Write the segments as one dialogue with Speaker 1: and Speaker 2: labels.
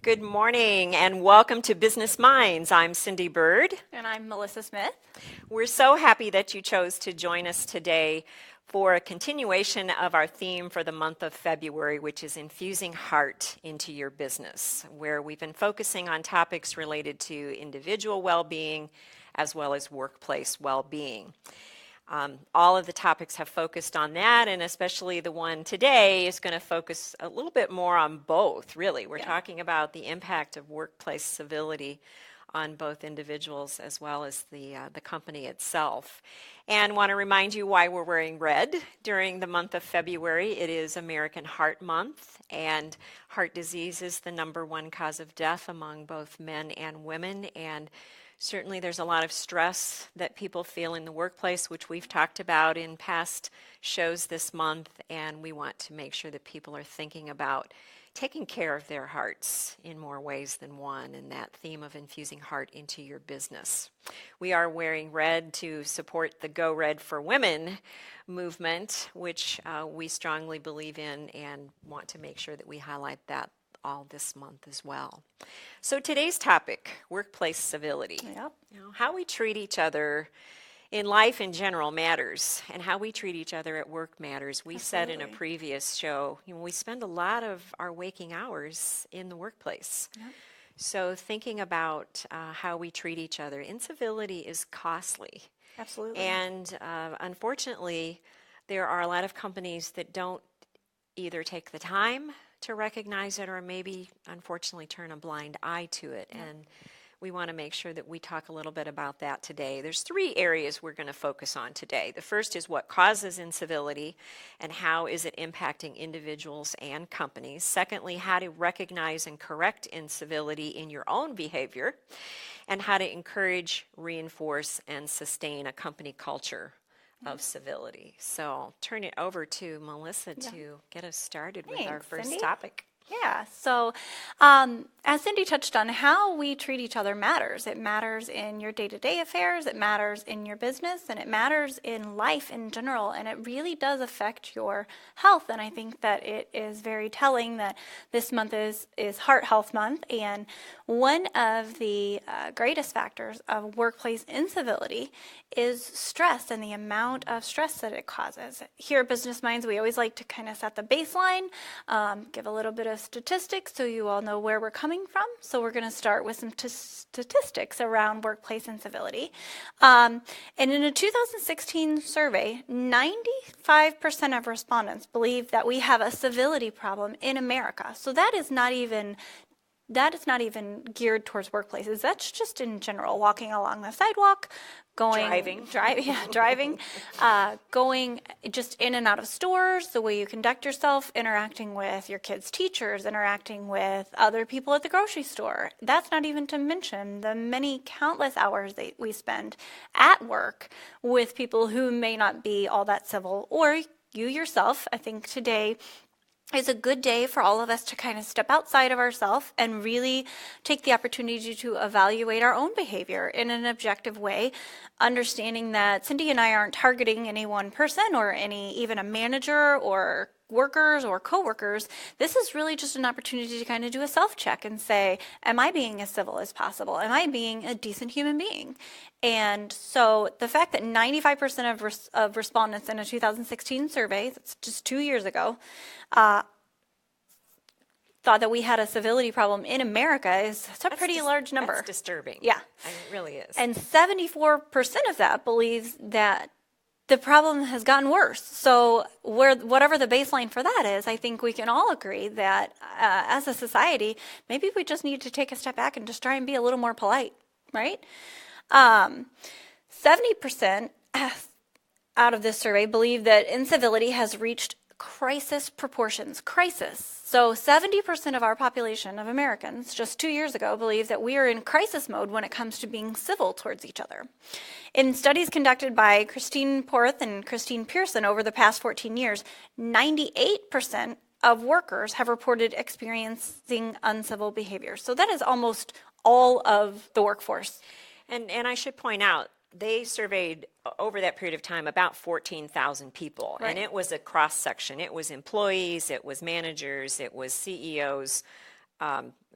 Speaker 1: Good morning and welcome to Business Minds. I'm Cindy Bird.
Speaker 2: And I'm Melissa Smith.
Speaker 1: We're so happy that you chose to join us today for a continuation of our theme for the month of February, which is infusing heart into your business, where we've been focusing on topics related to individual well-being as well as workplace well-being. All of the topics have focused on that, and especially the one today is going to focus a little bit more on both, really. We're talking about the impact of workplace civility on both individuals as well as the company itself. And want to remind you why we're wearing red during the month of February. It is American Heart Month, and heart disease is the #1 cause of death among both men and women, and certainly there's a lot of stress that people feel in the workplace, which we've talked about in past shows this month, and we want to make sure that people are thinking about taking care of their hearts in more ways than one, and that theme of infusing heart into your business. We are wearing red to support the Go Red for Women movement, which we strongly believe in and want to make sure that we highlight that all this month as well. So today's topic, workplace civility.
Speaker 2: Yep.
Speaker 1: How we treat each other in life in general matters, and how we treat each other at work matters. We said in a previous show, we spend a lot of our waking hours in the workplace.
Speaker 2: Yep.
Speaker 1: So thinking about how we treat each other, incivility is costly.
Speaker 2: Absolutely.
Speaker 1: And unfortunately, there are a lot of companies that don't either take the time to recognize it or maybe unfortunately turn a blind eye to it.
Speaker 2: Yep.
Speaker 1: And we want to make sure that we talk a little bit about that today. There's 3 areas we're going to focus on today. The first is what causes incivility and how is it impacting individuals and companies. Secondly, how to recognize and correct incivility in your own behavior, and how to encourage, reinforce, and sustain a company culture of civility. So I'll turn it over to Melissa to get us started with our first
Speaker 2: Cindy.
Speaker 1: topic.
Speaker 2: Yeah, so as Cindy touched on, how we treat each other matters. It matters in your day-to-day affairs, it matters in your business, and it matters in life in general, and it really does affect your health. And I think that it is very telling that this month is Heart Health Month, and one of the greatest factors of workplace incivility is stress and the amount of stress that it causes. Here at Business Minds, we always like to kind of set the baseline, give a little bit of statistics so you all know where we're coming from. So we're going to start with some statistics around workplace incivility. And in a 2016 survey, 95% of respondents believe that we have a civility problem in America. So that is not even geared towards workplaces. That's just in general, walking along the sidewalk, driving, going just in and out of stores, the way you conduct yourself, interacting with your kids' teachers, interacting with other people at the grocery store. That's not even to mention the many countless hours that we spend at work with people who may not be all that civil, or you yourself. I think today is a good day for all of us to kind of step outside of ourselves and really take the opportunity to evaluate our own behavior in an objective way, understanding that Cindy and I aren't targeting any one person or even a manager or workers or coworkers. This is really just an opportunity to kind of do a self-check and say, am I being as civil as possible? Am I being a decent human being? And so the fact that 95% of respondents in a 2016 survey, that's just 2 years ago, thought that we had a civility problem in America is a pretty large number.
Speaker 1: That's disturbing.
Speaker 2: Yeah.
Speaker 1: I mean, it really is.
Speaker 2: And 74% of that believes that the problem has gotten worse. So whatever the baseline for that is, I think we can all agree that as a society, maybe we just need to take a step back and just try and be a little more polite, right? 70% out of this survey believe that incivility has reached crisis proportions. Crisis. So 70% of our population of Americans just 2 years ago believed that we are in crisis mode when it comes to being civil towards each other. In studies conducted by Christine Porth and Christine Pearson over the past 14 years, 98% of workers have reported experiencing uncivil behavior. So that is almost all of the workforce.
Speaker 1: And I should point out, they surveyed over that period of time about 14,000 people,
Speaker 2: Right.
Speaker 1: and it was a cross section. It was employees, it was managers, it was CEOs,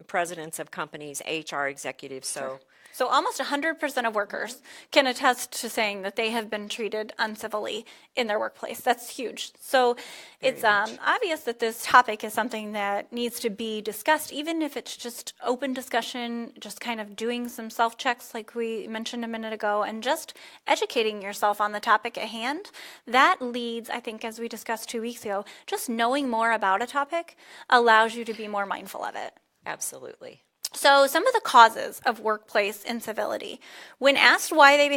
Speaker 1: presidents of companies, HR executives. So
Speaker 2: So almost 100% of workers can attest to saying that they have been treated uncivilly in their workplace. That's huge. So it's obvious that this topic is something that needs to be discussed, even if it's just open discussion, just kind of doing some self-checks like we mentioned a minute ago, and just educating yourself on the topic at hand. That leads, I think, as we discussed 2 weeks ago, just knowing more about a topic allows you to be more mindful of it.
Speaker 1: absolutely.
Speaker 2: So some of the causes of workplace incivility. When asked why they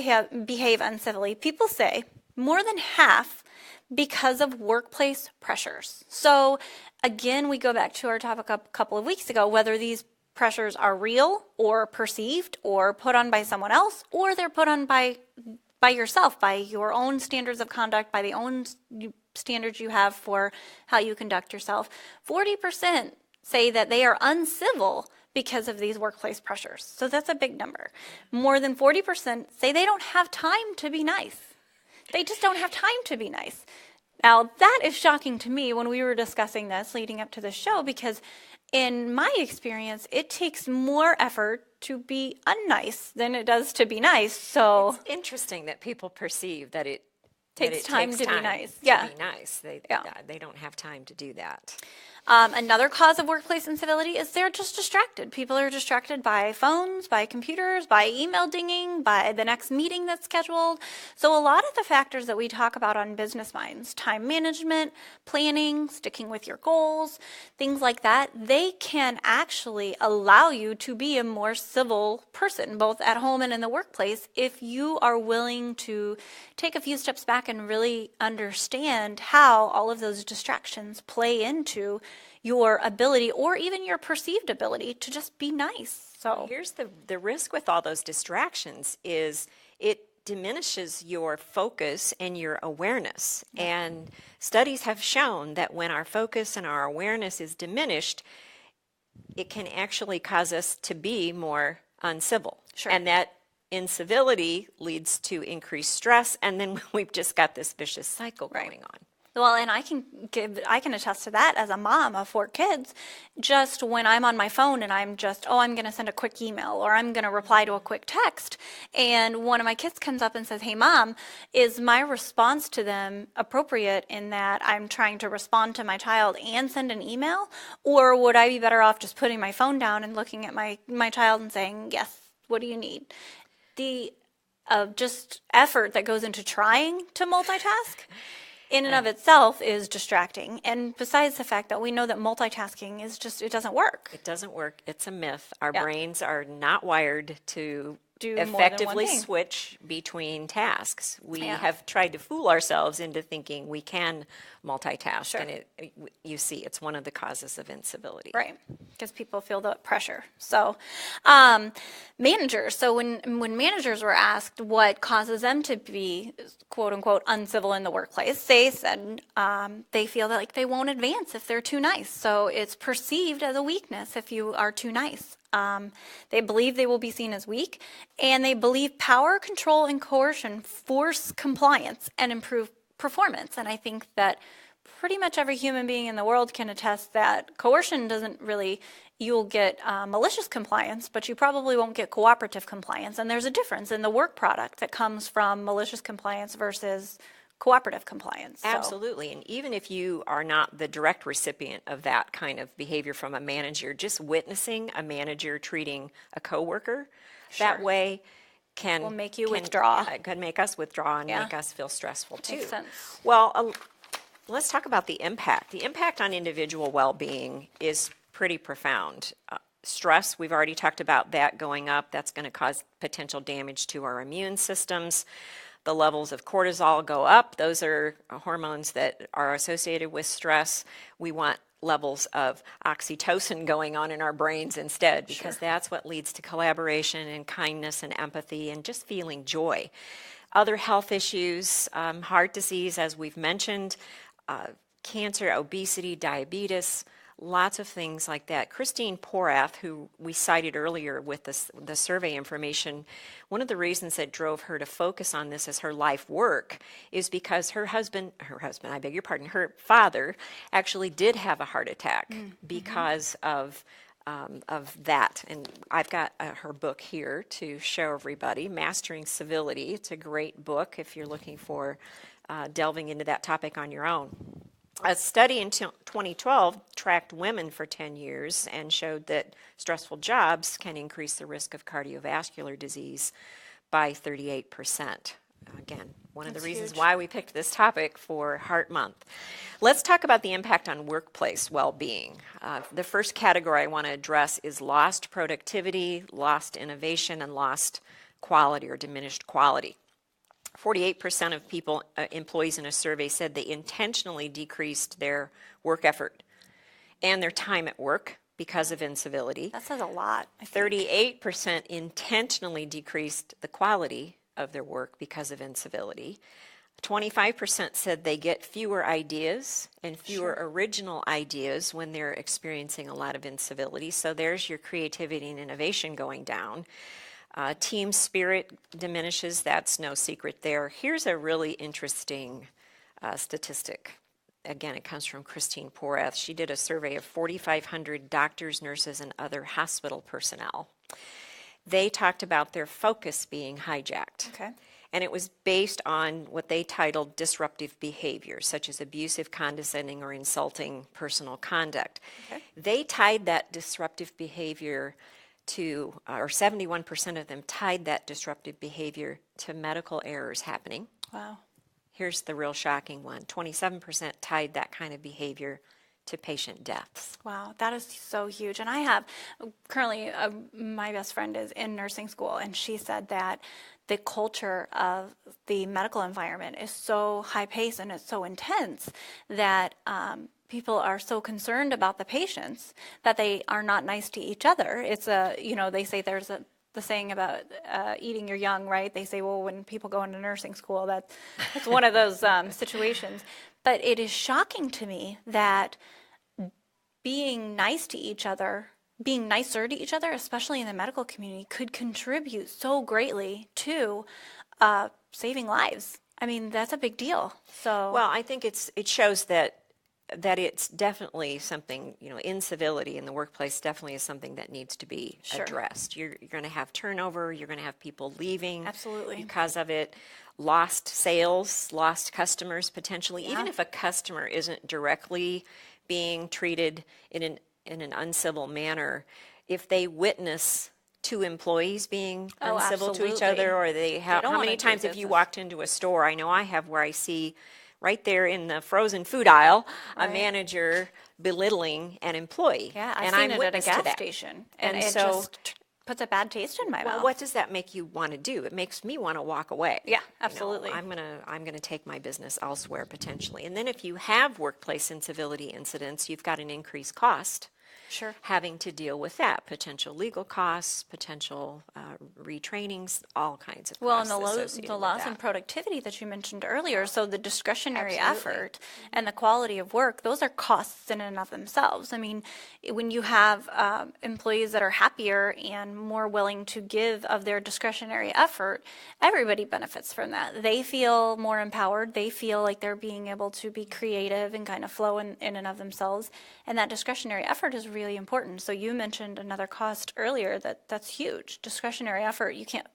Speaker 2: behave uncivilly, people say more than half because of workplace pressures. So again, we go back to our topic a couple of weeks ago, whether these pressures are real or perceived or put on by someone else, or they're put on by yourself, by your own standards of conduct, by the own standards you have for how you conduct yourself. 40% say that they are uncivil because of these workplace pressures. So that's a big number. More than 40% say they don't have time to be nice. They just don't have time to be nice. Now, that is shocking to me when we were discussing this leading up to the show, because in my experience, it takes more effort to be unnice than it does to be nice. So
Speaker 1: It's interesting that people perceive that it
Speaker 2: takes time to be nice.
Speaker 1: To be nice. They don't have time to do that.
Speaker 2: Another cause of workplace incivility is they're just distracted. People are distracted by phones, by computers, by email dinging, by the next meeting that's scheduled. So a lot of the factors that we talk about on Business Minds, time management, planning, sticking with your goals, things like that, they can actually allow you to be a more civil person, both at home and in the workplace, if you are willing to take a few steps back and really understand how all of those distractions play into your ability, or even your perceived ability, to just be nice. So
Speaker 1: here's the risk with all those distractions is it diminishes your focus and your awareness. And studies have shown that when our focus and our awareness is diminished, it can actually cause us to be more uncivil.
Speaker 2: Sure.
Speaker 1: And that incivility leads to increased stress, and then we've just got this vicious cycle going on.
Speaker 2: Well, and I can attest to that as a mom of 4 kids. Just when I'm on my phone and I'm going to send a quick email, or I'm going to reply to a quick text, and one of my kids comes up and says, "Hey, Mom, is my response to them appropriate in that I'm trying to respond to my child and send an email? Or would I be better off just putting my phone down and looking at my child and saying, yes, what do you need?" The just effort that goes into trying to multitask in and of itself is distracting. And besides the fact that we know that multitasking is it doesn't work.
Speaker 1: It doesn't work. It's a myth. Our brains are not wired to
Speaker 2: Do
Speaker 1: effectively
Speaker 2: more than one thing.
Speaker 1: switch between tasks. We have tried to fool ourselves into thinking we can multitask.
Speaker 2: Sure.
Speaker 1: And you see, it's one of the causes of incivility.
Speaker 2: Right, because people feel the pressure. So managers, so when managers were asked what causes them to be, quote unquote, uncivil in the workplace, they said they feel that like they won't advance if they're too nice. So it's perceived as a weakness if you are too nice. They believe they will be seen as weak, and they believe power, control, and coercion force compliance and improve performance. And I think that pretty much every human being in the world can attest that coercion doesn't really, you'll get malicious compliance, but you probably won't get cooperative compliance. And there's a difference in the work product that comes from malicious compliance versus cooperative compliance.
Speaker 1: Absolutely. And even if you are not the direct recipient of that kind of behavior from a manager, just witnessing a manager treating a coworker that way will
Speaker 2: make you withdraw.
Speaker 1: Can make us withdraw and make us feel stressful too.
Speaker 2: Makes sense.
Speaker 1: Well, let's talk about the impact. The impact on individual well-being is pretty profound. Stress, we've already talked about that going up. That's going to cause potential damage to our immune systems. The levels of cortisol go up. Those are hormones that are associated with stress. We want levels of oxytocin going on in our brains instead, because that's what leads to collaboration and kindness and empathy and just feeling joy. Other health issues, heart disease, as we've mentioned, cancer, obesity, diabetes, lots of things like that. Christine Porath, who we cited earlier with the survey information, one of the reasons that drove her to focus on this as her life work is because her father actually did have a heart attack because of of that. And I've got her book here to show everybody, Mastering Civility. It's a great book if you're looking for delving into that topic on your own. A study in 2012 tracked women for 10 years and showed that stressful jobs can increase the risk of cardiovascular disease by 38%. Again, one of the reasons why we picked this topic for Heart Month. Let's talk about the impact on workplace well-being. The first category I want to address is lost productivity, lost innovation, and lost quality or diminished quality. 48% of employees in a survey said they intentionally decreased their work effort and their time at work because of incivility.
Speaker 2: That says a lot.
Speaker 1: 38% intentionally decreased the quality of their work because of incivility. 25% said they get fewer ideas and fewer original ideas when they're experiencing a lot of incivility. So there's your creativity and innovation going down. Team spirit diminishes. That's no secret there. Here's a really interesting statistic. Again, it comes from Christine Porath. She did a survey of 4,500 doctors, nurses, and other hospital personnel. They talked about their focus being hijacked.
Speaker 2: Okay.
Speaker 1: And it was based on what they titled disruptive behavior, such as abusive, condescending, or insulting personal conduct.
Speaker 2: Okay.
Speaker 1: They tied that disruptive behavior to, or 71% of them tied that disruptive behavior to medical errors happening.
Speaker 2: Wow.
Speaker 1: Here's the real shocking one. 27% tied that kind of behavior to patient deaths.
Speaker 2: Wow, that is so huge. And I have currently, my best friend is in nursing school, and she said that the culture of the medical environment is so high paced and it's so intense that people are so concerned about the patients that they are not nice to each other. It's they say there's the saying about eating your young, right? They say, well, when people go into nursing school, that's one of those situations. But it is shocking to me that being nice to each other, being nicer to each other, especially in the medical community, could contribute so greatly to saving lives. I mean, that's a big deal. So,
Speaker 1: well, I think it shows that it's definitely something, incivility in the workplace definitely is something that needs to be addressed. You're going to have turnover, you're going to have people leaving because of it, lost sales, lost customers potentially. Even if a customer isn't directly being treated in an uncivil manner, if they witness two employees being uncivil to each other, or how many times have you walked into a store? I know I have, where I see right there in the frozen food aisle, a manager belittling an employee.
Speaker 2: Yeah, I've seen it at a gas station, and it just puts a bad taste in my mouth.
Speaker 1: What does that make you want to do? It makes me want to walk away.
Speaker 2: Yeah, absolutely.
Speaker 1: I'm gonna take my business elsewhere potentially. And then if you have workplace incivility incidents, you've got an increased cost. Having to deal with that, potential legal costs, potential retrainings, all kinds of costs.
Speaker 2: Well, and the loss in productivity that you mentioned earlier, so the discretionary effort and the quality of work, those are costs in and of themselves. I mean, when you have employees that are happier and more willing to give of their discretionary effort, everybody benefits from that. They feel more empowered. They feel like they're being able to be creative and kind of flow in and of themselves. And that discretionary effort is really important. So you mentioned another cost earlier that's huge. Discretionary effort, you can't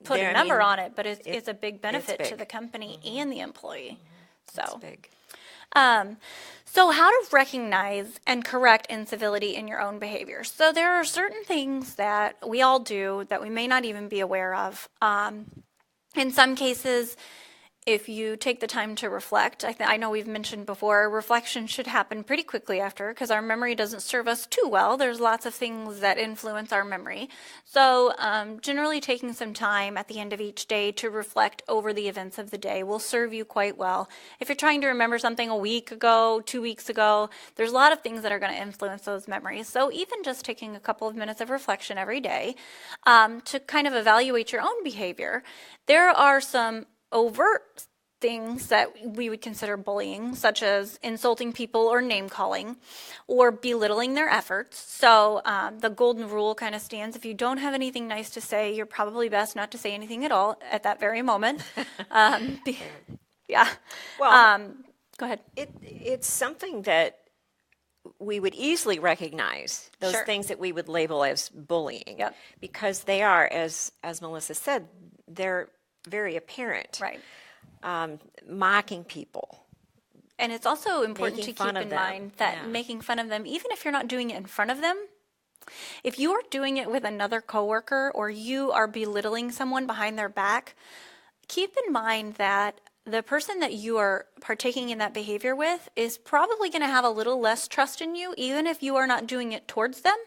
Speaker 2: put a number on it, but it's a big benefit to the company and the employee. So
Speaker 1: it's big.
Speaker 2: So how to recognize and correct incivility in your own behavior. So there are certain things that we all do that we may not even be aware of. In some cases, if you take the time to reflect, I know we've mentioned before, reflection should happen pretty quickly after, because our memory doesn't serve us too well. There's lots of things that influence our memory. So generally taking some time at the end of each day to reflect over the events of the day will serve you quite well. If you're trying to remember something a week ago, 2 weeks ago, there's a lot of things that are going to influence those memories. So even just taking a couple of minutes of reflection every day to kind of evaluate your own behavior, there are some overt things that we would consider bullying, such as insulting people or name calling or belittling their efforts. So the golden rule kind of stands: if you don't have anything nice to say, you're probably best not to say anything at all at that very moment. Yeah.
Speaker 1: Well,
Speaker 2: go ahead.
Speaker 1: It's something that we would easily recognize those
Speaker 2: Sure.
Speaker 1: things that we would label as bullying.
Speaker 2: Yep.
Speaker 1: Because they are, as Melissa said, they're very apparent.
Speaker 2: Right.
Speaker 1: Mocking people.
Speaker 2: And it's also important
Speaker 1: Making
Speaker 2: to
Speaker 1: fun
Speaker 2: keep
Speaker 1: of
Speaker 2: in
Speaker 1: them.
Speaker 2: mind that
Speaker 1: Yeah.
Speaker 2: making fun of them, even if you're not doing it in front of them, if you are doing it with another coworker or you are belittling someone behind their back, keep in mind that the person that you are partaking in that behavior with is probably going to have a little less trust in you, even if you are not doing it towards them,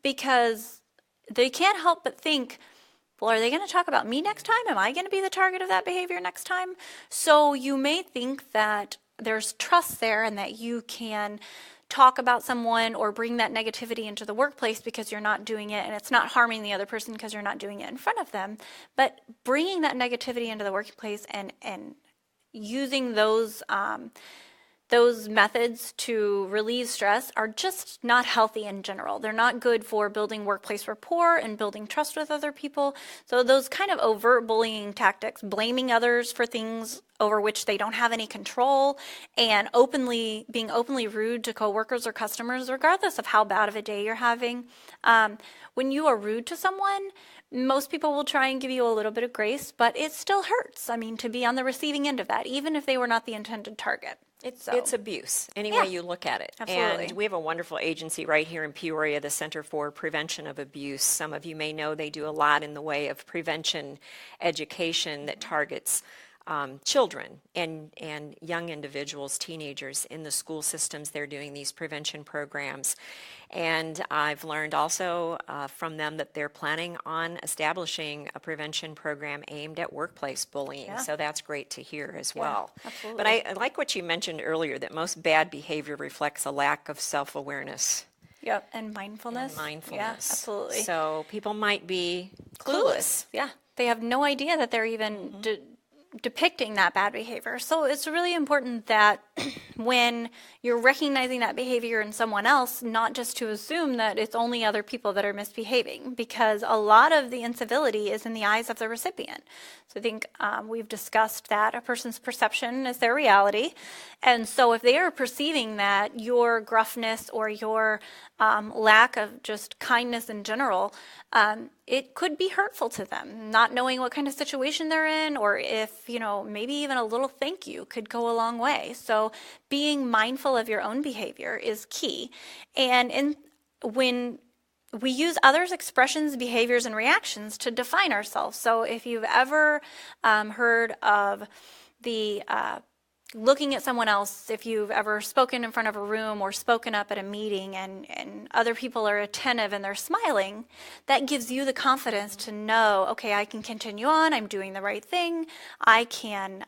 Speaker 2: because they can't help but think, well, are they going to talk about me next time? Am I going to be the target of that behavior next time? So you may think that there's trust there and that you can talk about someone or bring that negativity into the workplace because you're not doing it and it's not harming the other person because you're not doing it in front of them. But bringing that negativity into the workplace and using those methods to relieve stress are just not healthy in general. They're not good for building workplace rapport and building trust with other people. So those kind of overt bullying tactics, blaming others for things over which they don't have any control, and being openly rude to coworkers or customers, regardless of how bad of a day you're having. When you are rude to someone, most people will try and give you a little bit of grace, but it still hurts. I mean, to be on the receiving end of that, even if they were not the intended target.
Speaker 1: It's abuse, any
Speaker 2: Yeah.
Speaker 1: way you look at it.
Speaker 2: Absolutely.
Speaker 1: And we have a wonderful agency right here in Peoria, the Center for Prevention of Abuse. Some of you may know they do a lot in the way of prevention education that targets children and young individuals, teenagers in the school systems. They're doing these prevention programs. And I've learned also from them that they're planning on establishing a prevention program aimed at workplace bullying.
Speaker 2: Yeah.
Speaker 1: So that's great to hear as well.
Speaker 2: absolutely.
Speaker 1: But I like what you mentioned earlier, that most bad behavior reflects a lack of self-awareness
Speaker 2: Yep, and mindfulness.
Speaker 1: and mindfulness.
Speaker 2: Yeah, absolutely.
Speaker 1: So people might be clueless.
Speaker 2: Yeah, they have no idea that they're even depicting that bad behavior. So it's really important that when you're recognizing that behavior in someone else, not just to assume that it's only other people that are misbehaving, because a lot of the incivility is in the eyes of the recipient. So I think we've discussed that a person's perception is their reality. And so if they are perceiving that your gruffness or your lack of just kindness in general, it could be hurtful to them, not knowing what kind of situation they're in, or if, maybe even a little thank you could go a long way. So being mindful of your own behavior is key. And when we use others' expressions, behaviors, and reactions to define ourselves. So if you've ever heard of the looking at someone else, if you've ever spoken in front of a room or spoken up at a meeting and other people are attentive and they're smiling, that gives you the confidence to know, okay, I can continue on, I'm doing the right thing, I can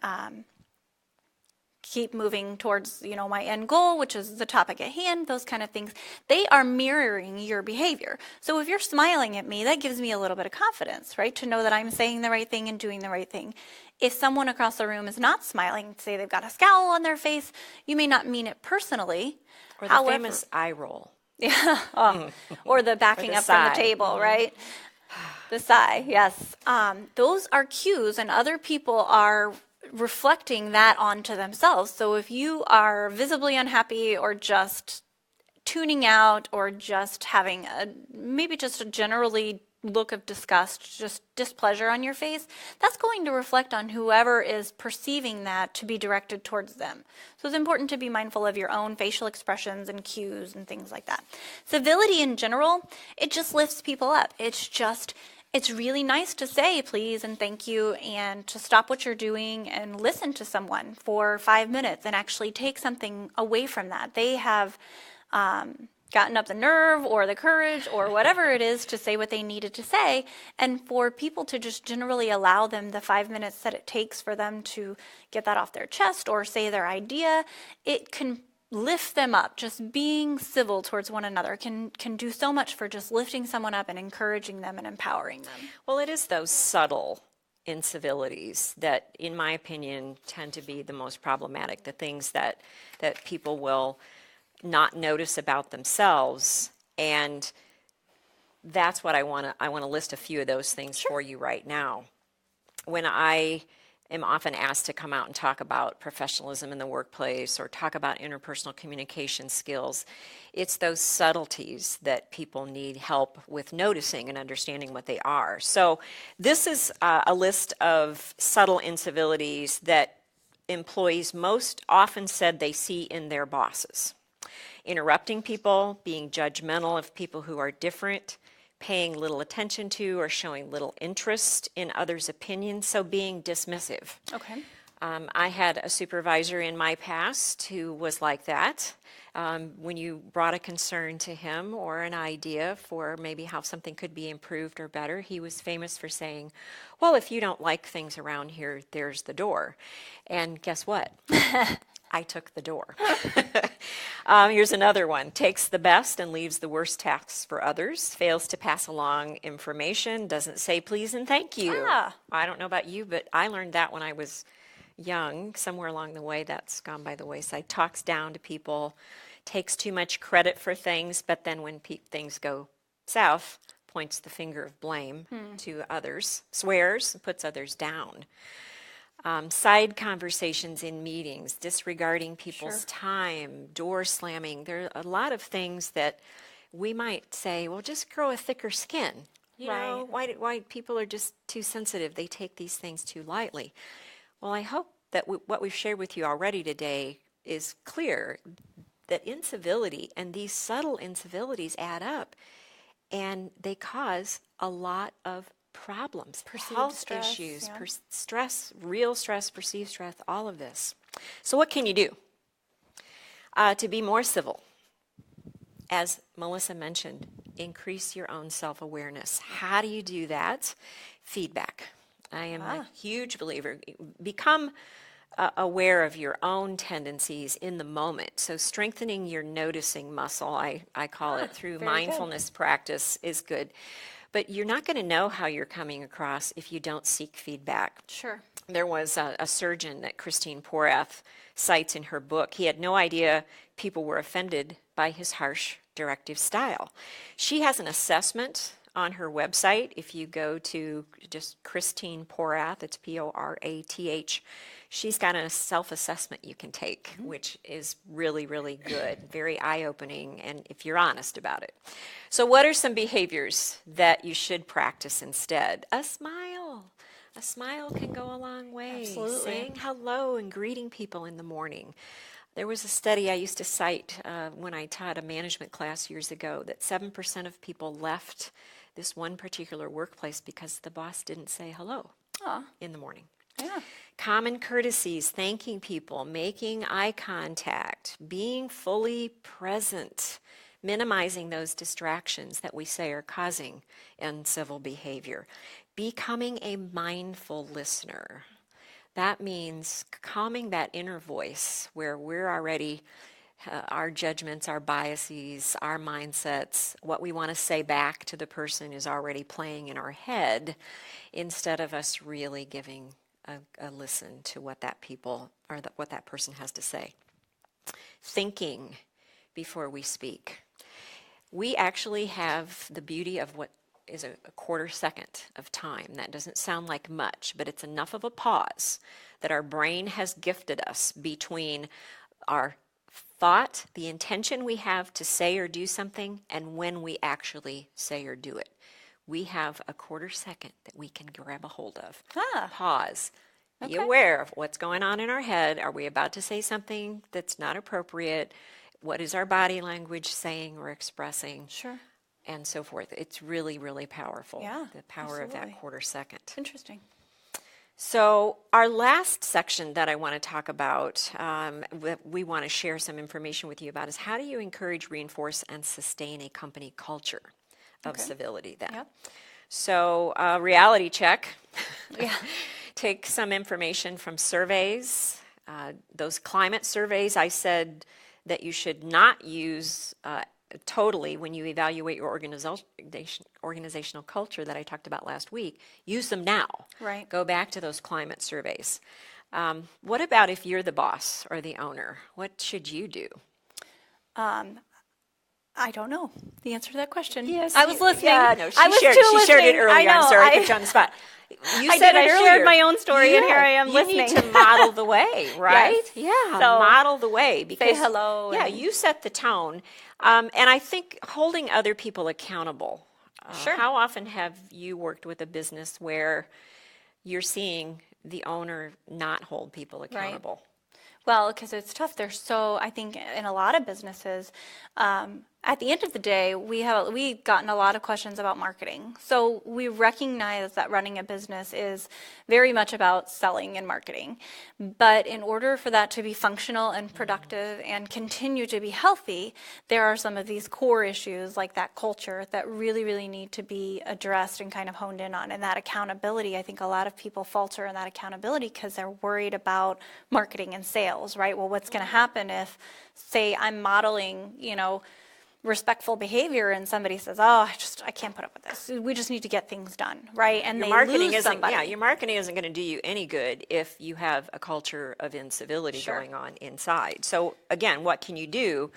Speaker 2: keep moving towards, my end goal, which is the topic at hand, those kind of things. They are mirroring your behavior. So if you're smiling at me, that gives me a little bit of confidence, right? To know that I'm saying the right thing and doing the right thing. If someone across the room is not smiling, say they've got a scowl on their face, you may not mean it personally.
Speaker 1: Or the famous eye roll.
Speaker 2: Yeah. Or the backing up
Speaker 1: sigh.
Speaker 2: from the table, right? The sigh, yes. Those are cues, and other people are reflecting that onto themselves. So if you are visibly unhappy or just tuning out or just having maybe just a generally look of disgust, just displeasure on your face, that's going to reflect on whoever is perceiving that to be directed towards them. So it's important to be mindful of your own facial expressions and cues and things like that. Civility in general, it just lifts people up. It's really nice to say please and thank you and to stop what you're doing and listen to someone for 5 minutes and actually take something away from that. They have gotten up the nerve or the courage or whatever it is to say what they needed to say, and for people to just generally allow them the 5 minutes that it takes for them to get that off their chest or say their idea, it can lift them up. Just being civil towards one another can do so much for just lifting someone up and encouraging them and empowering them.
Speaker 1: Well, it is those subtle incivilities that, in my opinion, tend to be the most problematic, the things that people will not notice about themselves. And that's what I want to list a few of those things for you right now. When I am often asked to come out and talk about professionalism in the workplace or talk about interpersonal communication skills, it's those subtleties that people need help with noticing and understanding what they are. So this is a list of subtle incivilities that employees most often said they see in their bosses. Interrupting people, being judgmental of people who are different, paying little attention to or showing little interest in others' opinions, so being dismissive.
Speaker 2: Okay.
Speaker 1: I had a supervisor in my past who was like that. When you brought a concern to him or an idea for maybe how something could be improved or better, he was famous for saying, well, if you don't like things around here, there's the door. And guess what? I took the door. Here's another one. Takes the best and leaves the worst tasks for others. Fails to pass along information. Doesn't say please and thank you. I don't know about you, but I learned that when I was young. Somewhere along the way, that's gone by the wayside. Talks down to people. Takes too much credit for things, but then when things go south, points the finger of blame to others. Swears and puts others down. Side conversations in meetings, disregarding people's time, door slamming. There are a lot of things that we might say, well, just grow a thicker skin. You know, why people are just too sensitive. They take these things too lightly. Well, I hope that what we've shared with you already today is clear that incivility and these subtle incivilities add up, and they cause a lot of problems, health issues, stress, real stress, perceived stress, all of this. So what can you do to be more civil? As Melissa mentioned, increase your own self-awareness. How do you do that? Feedback. I am a huge believer. Become aware of your own tendencies in the moment. So strengthening your noticing muscle, I call it, through mindfulness practice is good. But you're not going to know how you're coming across if you don't seek feedback.
Speaker 2: Sure.
Speaker 1: There was a surgeon that Christine Porath cites in her book. He had no idea people were offended by his harsh directive style. She has an assessment on her website. If you go to just Christine Porath, it's Porath, she's got a self-assessment you can take, which is really, really good, very eye-opening, and if you're honest about it. So what are some behaviors that you should practice instead? A smile. A smile can go a long way.
Speaker 2: Absolutely.
Speaker 1: Saying hello and greeting people in the morning. There was a study I used to cite when I taught a management class years ago that 7% of people left this one particular workplace because the boss didn't say hello in the morning.
Speaker 2: Yeah.
Speaker 1: Common courtesies, thanking people, making eye contact, being fully present, minimizing those distractions that we say are causing uncivil behavior. Becoming a mindful listener. That means calming that inner voice where we're already, our judgments, our biases, our mindsets, what we want to say back to the person is already playing in our head instead of us really giving a listen to what that what that person has to say. Thinking before we speak. We actually have the beauty of what is a quarter second of time. That doesn't sound like much, but it's enough of a pause that our brain has gifted us between our thought, the intention we have to say or do something, and when we actually say or do it. We have a quarter second that we can grab a hold of. Pause. Be aware of what's going on in our head. Are we about to say something that's not appropriate? What is our body language saying or expressing?
Speaker 2: Sure.
Speaker 1: And so forth. It's really, really powerful.
Speaker 2: Yeah,
Speaker 1: the power of that quarter second.
Speaker 2: Interesting.
Speaker 1: So our last section that I want to talk about, that we want to share some information with you about, is how do you encourage, reinforce, and sustain a company culture of civility then?
Speaker 2: Yep.
Speaker 1: So reality check.
Speaker 2: Yeah.
Speaker 1: Take some information from surveys. Those climate surveys, I said that you should not use totally when you evaluate your organizational culture that I talked about last week. Use them now.
Speaker 2: Right.
Speaker 1: Go back to those climate surveys. What about if you're the boss or the owner? What should you do?
Speaker 2: I don't know the answer to that question.
Speaker 1: Yes,
Speaker 2: I was listening.
Speaker 1: Yeah, no,
Speaker 2: I was
Speaker 1: she shared it
Speaker 2: listening.
Speaker 1: earlier.
Speaker 2: I know.
Speaker 1: I'm sorry, I put you on the spot. You
Speaker 2: I
Speaker 1: said
Speaker 2: did.
Speaker 1: it
Speaker 2: I
Speaker 1: earlier.
Speaker 2: shared my own story, and here I am listening.
Speaker 1: You need to model the way, right?
Speaker 2: Yes.
Speaker 1: Yeah,
Speaker 2: So,
Speaker 1: model the way. Because,
Speaker 2: say hello.
Speaker 1: Yeah,
Speaker 2: and-
Speaker 1: you set the tone. And I think holding other people accountable.
Speaker 2: Sure.
Speaker 1: How often have you worked with a business where you're seeing the owner not hold people accountable?
Speaker 2: Well, because it's tough. I think in a lot of businesses, at the end of the day, we've gotten a lot of questions about marketing. So we recognize that running a business is very much about selling and marketing. But in order for that to be functional and productive and continue to be healthy, there are some of these core issues like that culture that really, really need to be addressed and kind of honed in on. And that accountability, I think a lot of people falter in that accountability because they're worried about marketing and sales, right? Well, what's going to happen if, say, I'm modeling, respectful behavior and somebody says, oh, I can't put up with this. We just need to get things done, right? And
Speaker 1: Your marketing isn't going to do you any good if you have a culture of incivility going on inside. So again, what can you do?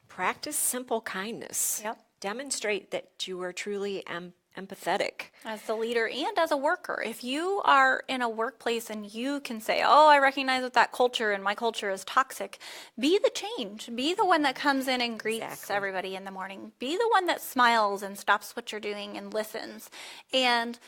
Speaker 1: Practice simple kindness.
Speaker 2: Yep.
Speaker 1: Demonstrate that you are truly empathetic.
Speaker 2: As the leader and as a worker, if you are in a workplace and you can say, oh, I recognize that culture and my culture is toxic, be the change. Be the one that comes in and greets everybody in the morning. Be the one that smiles and stops what you're doing and listens. And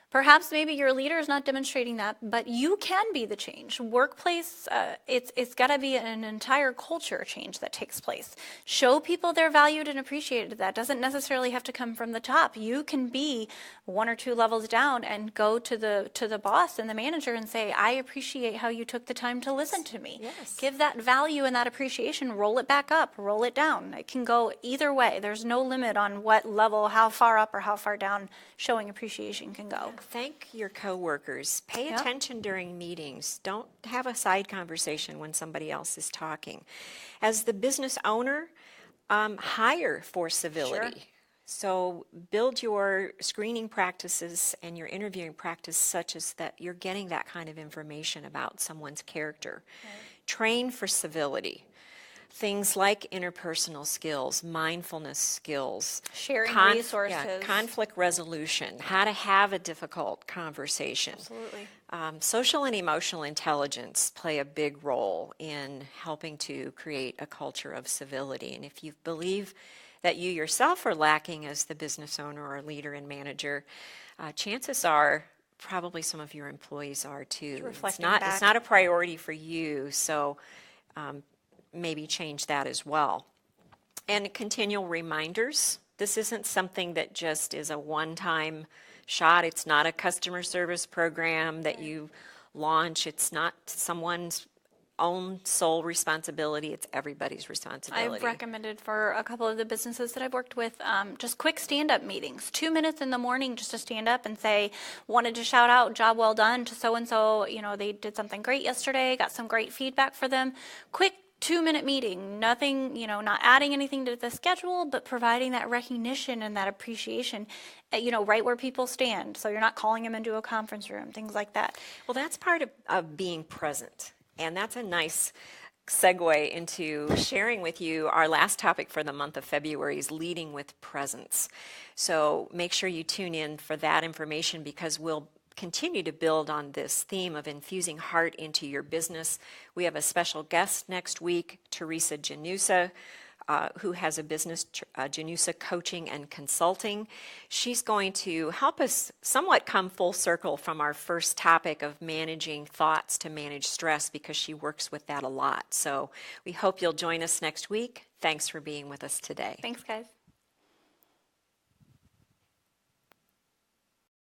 Speaker 2: perhaps maybe your leader is not demonstrating that, but you can be the change. Workplace, it's got to be an entire culture change that takes place. Show people they're valued and appreciated. That doesn't necessarily have to come from the top. You can be 1 or 2 levels down and go to the boss and the manager and say, I appreciate how you took the time to listen to me.
Speaker 1: Yes.
Speaker 2: Give that value and that appreciation, roll it back up, roll it down. It can go either way. There's no limit on what level, how far up or how far down showing appreciation can go.
Speaker 1: Thank your coworkers. Pay
Speaker 2: Yep.
Speaker 1: attention during meetings. Don't have a side conversation when somebody else is talking. As the business owner, hire for civility.
Speaker 2: Sure.
Speaker 1: So build your screening practices and your interviewing practice such as that you're getting that kind of information about someone's character. Right. Train for civility. Things like interpersonal skills, mindfulness skills,
Speaker 2: sharing resources,
Speaker 1: conflict resolution, how to have a difficult conversation.
Speaker 2: Absolutely.
Speaker 1: Social and emotional intelligence play a big role in helping to create a culture of civility. And if you believe that you yourself are lacking as the business owner or leader and manager, chances are probably some of your employees are too. It's not a priority for you, so maybe change that as well. And continual reminders. This isn't something that just is a one-time shot. It's not a customer service program that you launch. It's not someone's own sole responsibility. It's everybody's responsibility.
Speaker 2: I've recommended for a couple of the businesses that I've worked with just quick stand-up meetings, 2 minutes in the morning just to stand up and say, wanted to shout out, job well done to so-and-so, they did something great yesterday, got some great feedback for them. Quick 2-minute meeting, nothing, not adding anything to the schedule, but providing that recognition and that appreciation, right where people stand. So you're not calling them into a conference room, things like that.
Speaker 1: Well, that's part of being present. And that's a nice segue into sharing with you our last topic for the month of February is leading with presence. So make sure you tune in for that information because we'll continue to build on this theme of infusing heart into your business. We have a special guest next week, Teresa Janusa, who has a business, Janusa Coaching and Consulting. She's going to help us somewhat come full circle from our first topic of managing thoughts to manage stress because she works with that a lot. So we hope you'll join us next week. Thanks for being with us today.
Speaker 2: Thanks, guys.